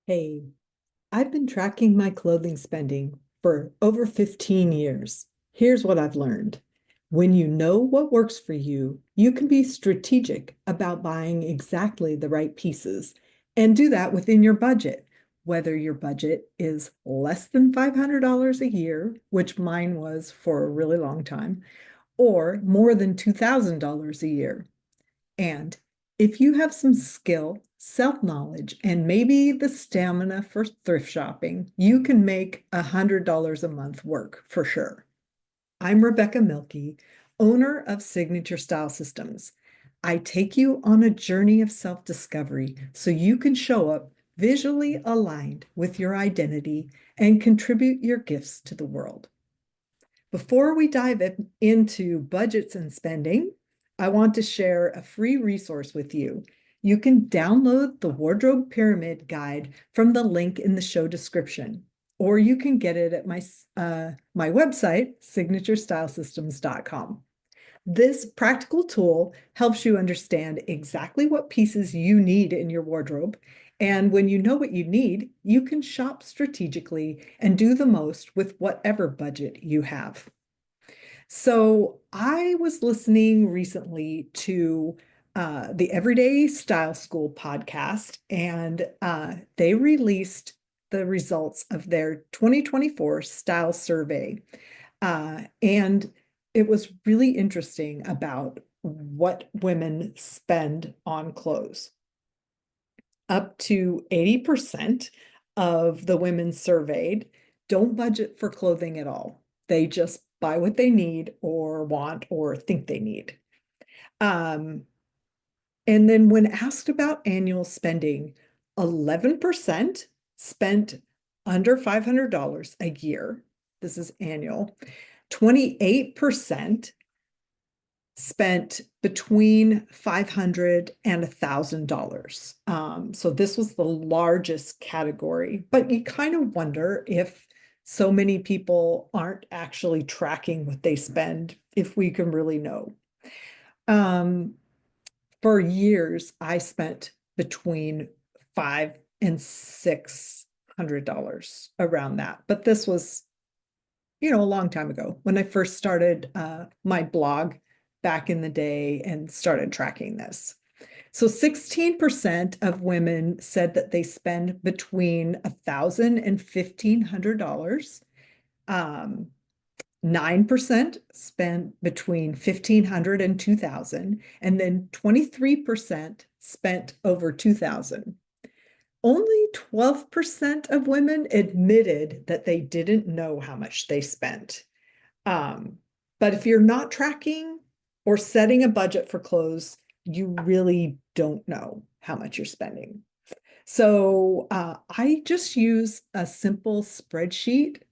Hey, I've been tracking my clothing spending for over 15 years. Here's what I've learned. When you know what works for you, you can be strategic about buying exactly the right pieces and do that within your budget. Whether your budget is less than $500 a year, which mine was for a really long time, or more than $2,000 a year. And if you have some skill, self-knowledge, and maybe the stamina for thrift shopping, you can make $100 a month work for sure. I'm Rebecca Mielke, owner of Signature Style Systems. I take you on a journey of self-discovery so you can show up visually aligned with your identity and contribute your gifts to the world. Before we dive into budgets and spending, I want to share a free resource with you. You can download the Wardrobe Pyramid Guide from the link in the show description, or you can get it at my website, signaturestylesystems.com. This practical tool helps you understand exactly what pieces you need in your wardrobe. And when you know what you need, you can shop strategically and do the most with whatever budget you have. So I was listening recently to the Everyday Style School podcast, and they released the results of their 2024 style survey. And it was really interesting about what women spend on clothes. Up to 80% of the women surveyed don't budget for clothing at all. They just buy what they need or want or think they need. Um, and then when asked about annual spending, 11% spent under $500 a year. This is annual. 28% spent between $500 and $1,000. So this was the largest category, but you kind of wonder if so many people aren't actually tracking what they spend, if we can really know. Um, for years, I spent between five and $600 around that, but this was a long time ago when I first started my blog back in the day and started tracking this. So 16% of women said that they spend between $1,000 and $1,500. 9% spent between 1,500 and 2,000, and then 23% spent over 2,000. Only 12% of women admitted that they didn't know how much they spent. Um, but if you're not tracking or setting a budget for clothes, you really don't know how much you're spending. So I just use a simple spreadsheet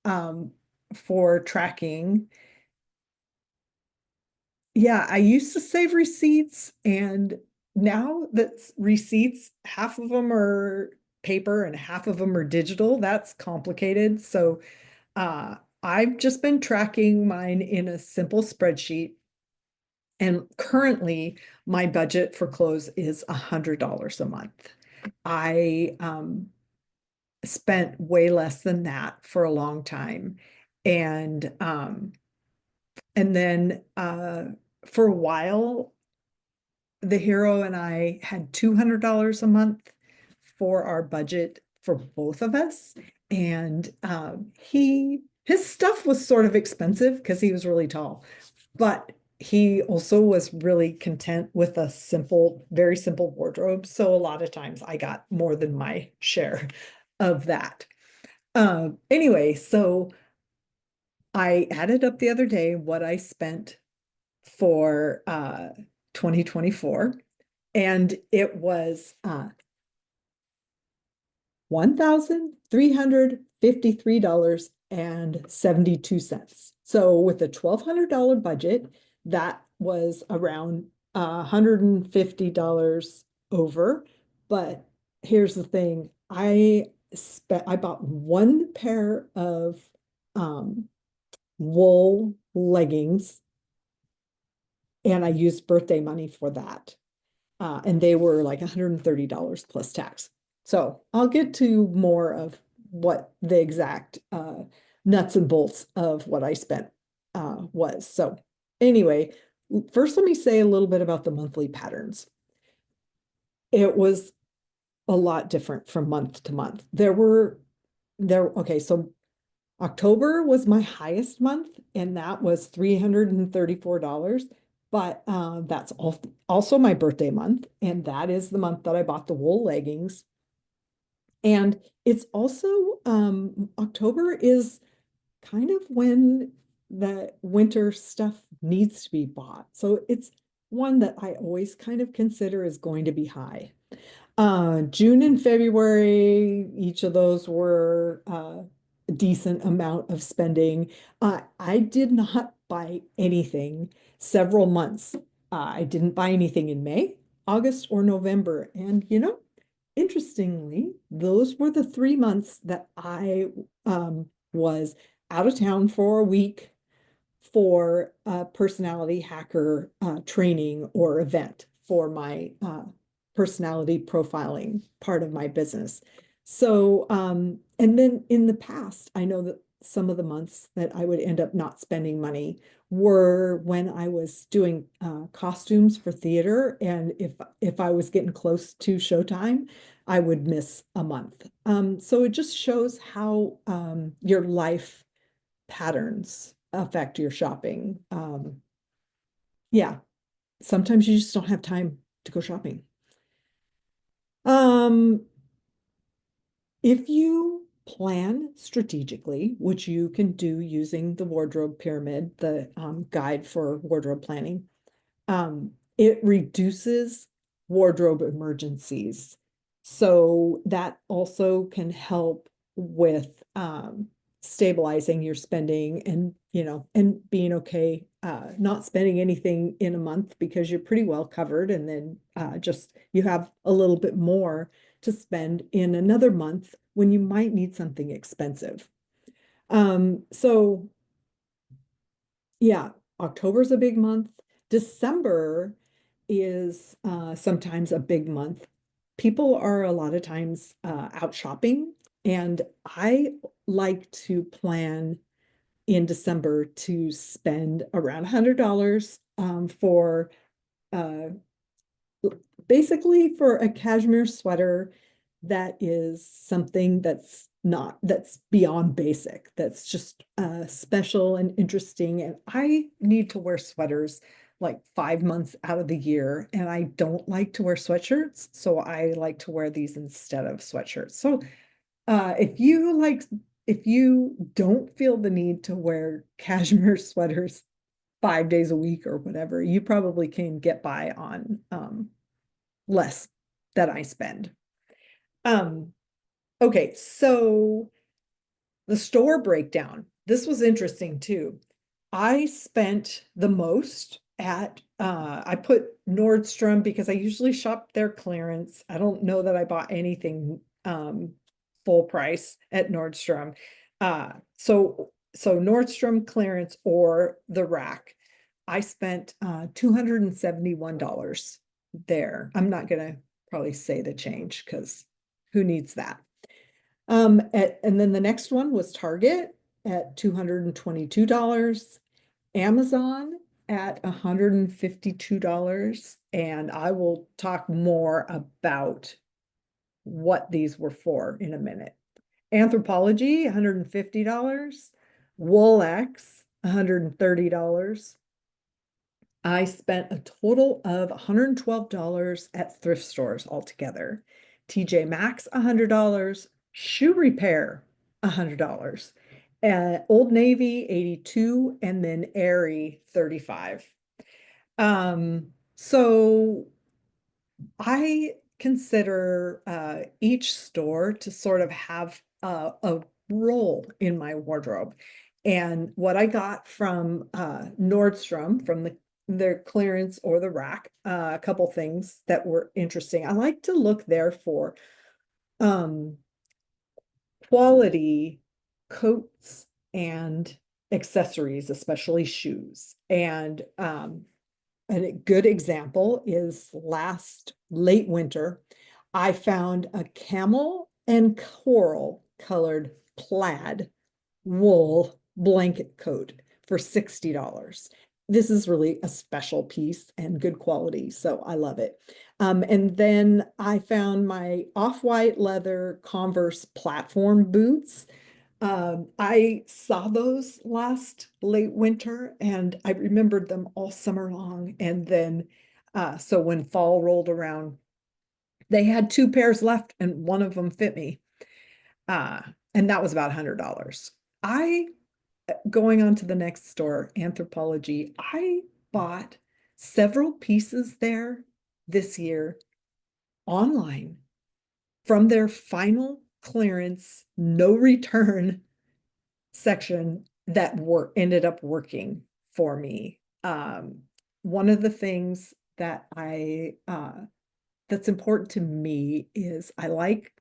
um, for tracking. Yeah, I used to save receipts, and now that receipts, half of them are paper and half of them are digital. That's complicated. So I've just been tracking mine in a simple spreadsheet. And currently, my budget for clothes is $100 a month. I spent way less than that for a long time. And then for a while, the hero and I had $200 a month for our budget for both of us. And his stuff was sort of expensive because he was really tall, but he also was really content with a simple, very simple wardrobe. So a lot of times I got more than my share of that. Anyway, so I added up the other day what I spent for 2024, and it was $1,353.72. So with a $1,200 budget, that was around $150 over. But here's the thing, I bought one pair of um, wool leggings, and I used birthday money for that. And they were like $130 plus tax. So I'll get to more of what the exact nuts and bolts of what I spent was. So anyway, first let me say a little bit about the monthly patterns. It was a lot different from month to month. Okay, so October was my highest month, and that was $334. But that's also my birthday month, and that is the month that I bought the wool leggings. And it's also October is kind of when the winter stuff needs to be bought. So it's one that I always kind of consider is going to be high. June and February, each of those were a decent amount of spending. I did not buy anything several months. I didn't buy anything in May, August, or November. And interestingly, those were the 3 months that I was out of town for a week for a personality hacker training or event for my personality profiling part of my business. So, and then in the past, I know that some of the months that I would end up not spending money were when I was doing costumes for theater. And if I was getting close to showtime, I would miss a month. So it just shows how your life patterns affect your shopping. Yeah, sometimes you just don't have time to go shopping. Um, if you plan strategically, which you can do using the wardrobe pyramid, the guide for wardrobe planning, it reduces wardrobe emergencies. So that also can help with stabilizing your spending and, and being okay, not spending anything in a month because you're pretty well covered. And then just you have a little bit more to spend in another month when you might need something expensive. So yeah, October's a big month. December is sometimes a big month. People are a lot of times out shopping, and I like to plan in December to spend around $100 for uh, basically for a cashmere sweater that is something that's beyond basic, that's just special and interesting. And I need to wear sweaters like 5 months out of the year, and I don't like to wear sweatshirts, so I like to wear these instead of sweatshirts. So if you don't feel the need to wear cashmere sweaters 5 days a week or whatever, you probably can get by on less that I spend. Um, okay, so the store breakdown. This was interesting too. I spent the most at I put Nordstrom because I usually shop their clearance. I don't know that I bought anything full price at Nordstrom. So Nordstrom clearance or the rack. I spent $271 there. I'm not gonna probably say the change because who needs that? And then the next one was Target at $222, Amazon at $152, and I will talk more about what these were for in a minute. Anthropologie, $150, Woolx, $130. I spent a total of $112 at thrift stores altogether. TJ Maxx, $100, Shoe Repair, $100, Old Navy, 82, and then Aerie, 35. So I consider each store to sort of have a role in my wardrobe. And what I got from Nordstrom, from their clearance or the rack, a couple things that were interesting. I like to look there for um, quality coats and accessories, especially shoes. And a good example is last late winter, I found a camel and coral colored plaid wool blanket coat for $60. This is really a special piece and good quality, so I love it. And then I found my off-white leather Converse platform boots. I saw those last late winter and I remembered them all summer long. And then, so when fall rolled around, they had two pairs left and one of them fit me. Uh, and that was about $100. I Going on to the next store, Anthropology, I bought several pieces there this year online from their final clearance, no return section that were ended up working for me. One of the things that I that's important to me is I like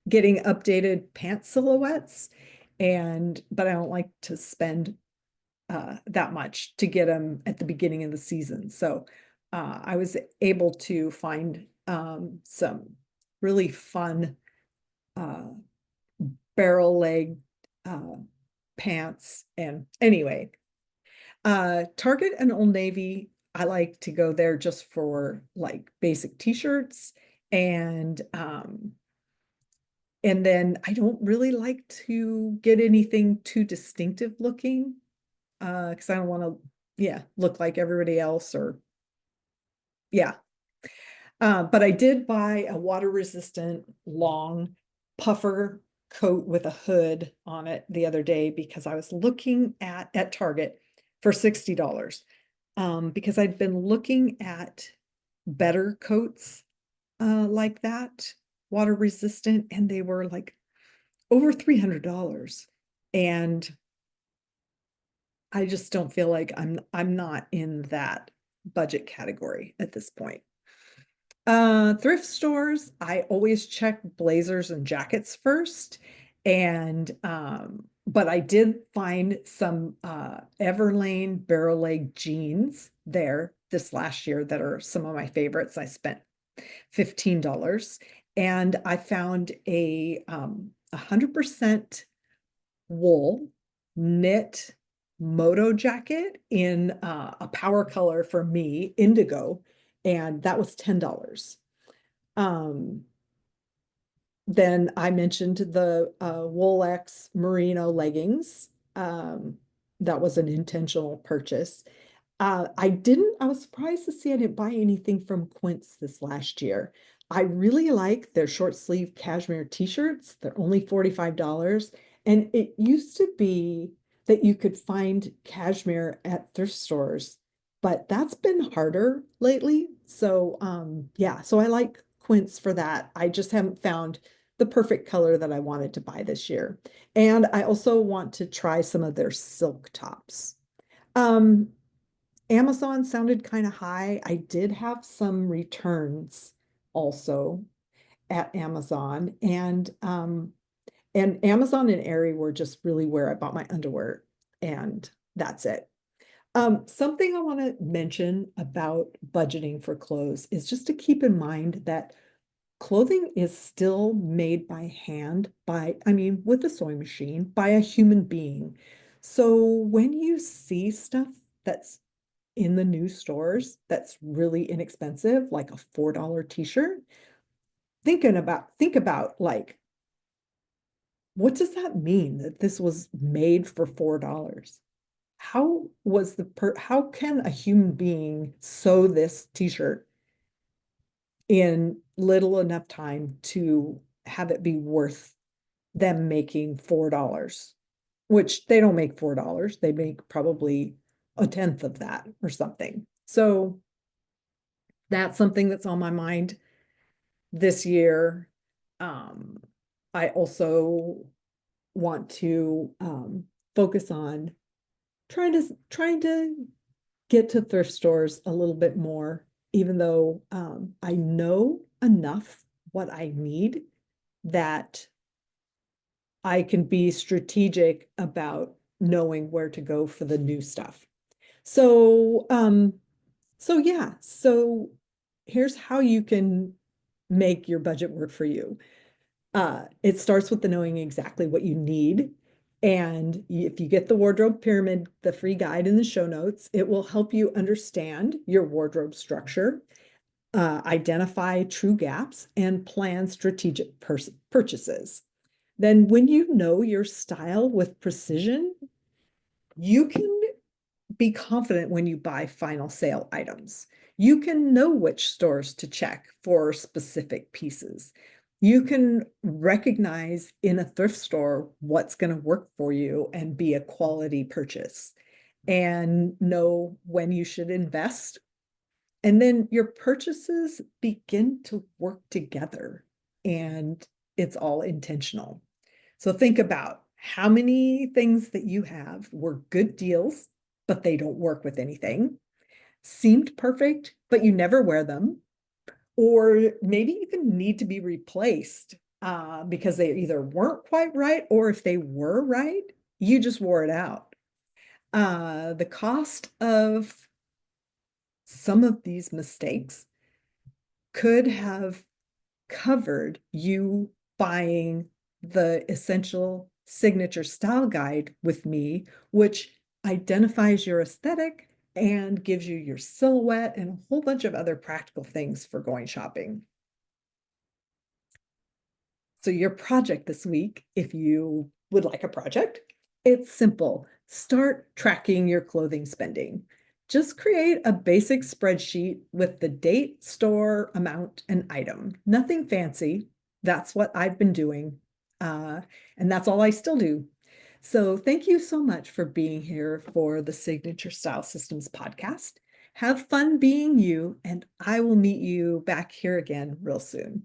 getting updated pant silhouettes, and but I don't like to spend that much to get them at the beginning of the season. So I was able to find some really fun uh, barrel leg uh, pants. And anyway, Target and Old Navy, I like to go there just for like basic t-shirts and then I don't really like to get anything too distinctive looking because I don't want to, yeah, look like everybody else or yeah. But I did buy a water resistant long puffer coat with a hood on it the other day because I was looking at Target for $60. Because I'd been looking at better coats like that, water resistant, and they were like over $300. And I just don't feel like I'm not in that budget category at this point. Thrift stores, I always check blazers and jackets first. And but I did find some Everlane barrel leg jeans there this last year that are some of my favorites. I spent $15 and I found a 100% wool knit moto jacket in a power color for me, indigo, and that was $10. Um, then I mentioned the Wolex merino leggings. That was an intentional purchase. I was surprised to see I didn't buy anything from Quince this last year. I really like their short sleeve cashmere t-shirts. They're only $45. And it used to be that you could find cashmere at thrift stores, but that's been harder lately. So yeah, so I like Quince for that. I just haven't found the perfect color that I wanted to buy this year. And I also want to try some of their silk tops. Um, Amazon sounded kind of high. I did have some returns also at Amazon and Amazon and Aerie were just really where I bought my underwear and that's it. Something I want to mention about budgeting for clothes is just to keep in mind that clothing is still made by hand I mean, with a sewing machine by a human being. So when you see stuff that's in the new stores that's really inexpensive, like a $4 t-shirt, think about like, what does that mean that this was made for $4? How can a human being sew this t-shirt in little enough time to have it be worth them making $4? Which they don't make $4. They make probably a tenth of that or something. So that's something that's on my mind this year. Um, I also want to focus on trying to get to thrift stores a little bit more, even though I know enough what I need that I can be strategic about knowing where to go for the new stuff. So, so yeah, so here's how you can make your budget work for you. It starts with the knowing exactly what you need. And if you get the wardrobe pyramid, the free guide in the show notes, it will help you understand your wardrobe structure, identify true gaps, and plan strategic purchases. Then, when you know your style with precision, you can be confident when you buy final sale items. You can know which stores to check for specific pieces. You can recognize in a thrift store what's going to work for you and be a quality purchase, and know when you should invest. And then your purchases begin to work together, and it's all intentional. So think about how many things that you have were good deals, but they don't work with anything, seemed perfect, but you never wear them, or maybe even need to be replaced because they either weren't quite right, or if they were right, you just wore it out. The cost of some of these mistakes could have covered you buying the essential signature style guide with me, which identifies your aesthetic and gives you your silhouette and a whole bunch of other practical things for going shopping. So your project this week, if you would like a project, it's simple. Start tracking your clothing spending. Just create a basic spreadsheet with the date, store, amount, and item. Nothing fancy. That's what I've been doing. Uh, and that's all I still do. So thank you so much for being here for the Signature Style Systems podcast. Have fun being you, and I will meet you back here again real soon.